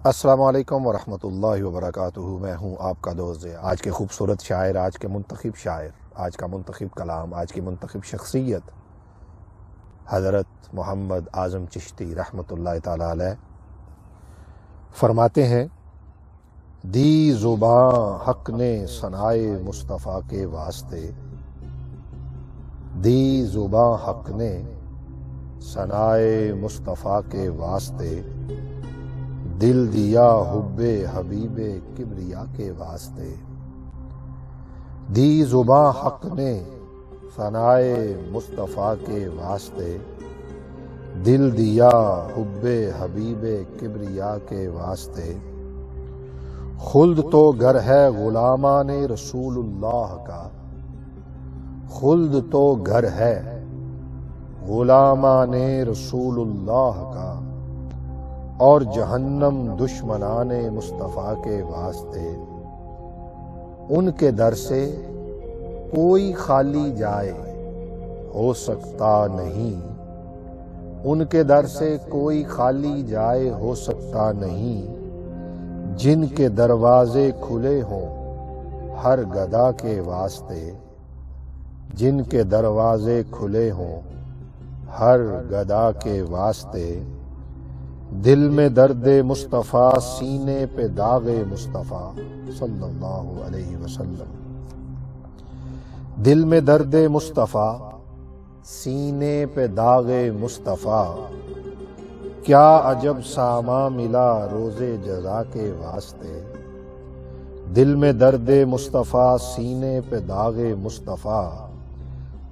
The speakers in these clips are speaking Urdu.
السلام علیکم ورحمۃ اللہ وبرکاتہ۔ میں ہوں آپ کا دوست آج کے خوبصورت شاعر، آج کے منتخب شاعر، آج کا منتخب کلام، آج کی منتخب شخصیت حضرت محمد اعظم چشتی رحمۃ اللہ تعالی علیہ فرماتے ہیں: دی زباں حق نے ثنائے مصطفیٰ کے واسطے، دی زباں حق نے ثنائے مصطفیٰ کے واسطے، دل دیا حب حبیب کبریا کے واسطے۔ دی زباں حق نے ثنائے مصطفیٰ کے واسطے، دل دیا حب حبیب کبریا کے واسطے۔ خلد تو گر ہے غلامان رسول اللہ کا، خلد تو گر ہے غلامان رسول اللہ کا، اور جہنم دشمنان مصطفیٰ کے واسطے۔ ان کے در سے کوئی خالی جائے ہو سکتا نہیں، ان کے در سے کوئی خالی جائے ہو سکتا نہیں، جن کے دروازے کھلے ہوں ہر گدا کے واسطے، جن کے دروازے کھلے ہوں ہر گدا کے واسطے۔ دل میں درد مصطفیٰ، سینے پہ داغ مصطفیٰ صلی اللہ علیہ وسلم۔ دل میں درد مصطفیٰ، سینے پہ داغ مصطفیٰ، کیا عجب ساما ملا روز جزا کے واسطے۔ دل میں درد مصطفیٰ، سینے پہ داغ مصطفیٰ،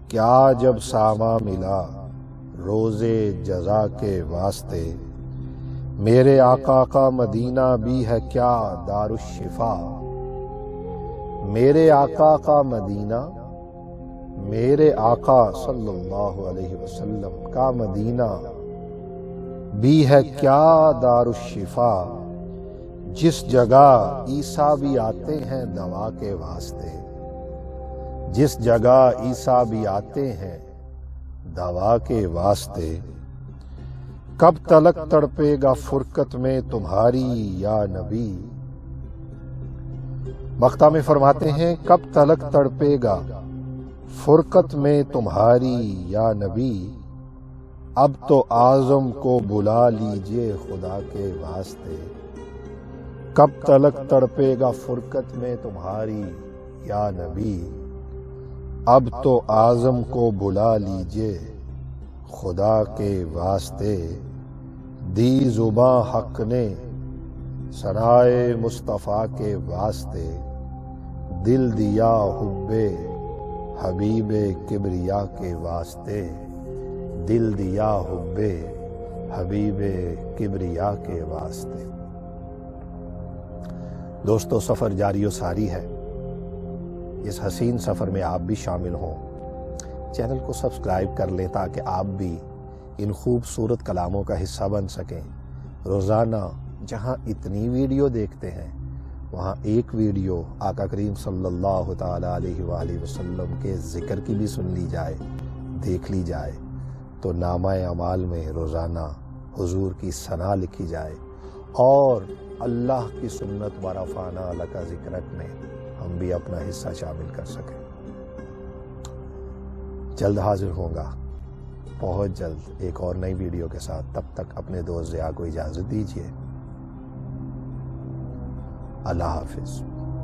کیا عجب ساما ملا روز جزا کے واسطے۔ میرے آقا کا مدینہ بھی ہے کیا دار الشفا، میرے آقا کا مدینہ، میرے آقا صلی اللہ علیہ وسلم کا مدینہ بھی ہے کیا دار الشفا، جس جگہ عیسیٰ بھی آتے ہیں دوا کے واسطے، جس جگہ عیسیٰ بھی آتے ہیں دوا کے واسطے۔ کب تلک تڑپے گا فرقت میں تمہاری یا نبی، مقطع میں فرماتے ہیں کب تلک تڑپے گا فرقت میں تمہاری یا نبی، اب تو اعظم کو بلا لیجئے خدا کے واسطے۔ کب تلک تڑپے گا فرقت میں تمہاری یا نبی، اب تو اعظم کو بلا لیجئے خدا کے واسطے۔ دی زباں حق نے ثنائے مصطفیٰ کے واسطے، دل دیا حب حبیب کبریا کے واسطے، دل دیا حب حبیب کبریا کے واسطے۔ دوستو، سفر جاری و ساری ہے، اس حسین سفر میں آپ بھی شامل ہوں۔ چینل کو سبسکرائب کر لیں تاکہ آپ بھی ان خوبصورت کلاموں کا حصہ بن سکیں۔ روزانہ جہاں اتنی ویڈیو دیکھتے ہیں، وہاں ایک ویڈیو آقا کریم صلی اللہ تعالی علیہ وآلہ وسلم کے ذکر کی بھی سن لی جائے، دیکھ لی جائے، تو نامہ اعمال میں روزانہ حضور کی ثنا لکھی جائے، اور اللہ کی سنت ورفعنا لک ذکرک میں ہم بھی اپنا حصہ شامل کر سکیں۔ جلد حاضر ہوں گا، بہت جلد ایک اور نئی ویڈیو کے ساتھ۔ تب تک اپنے دوست ضیاء کو اجازت دیجیے۔ اللہ حافظ۔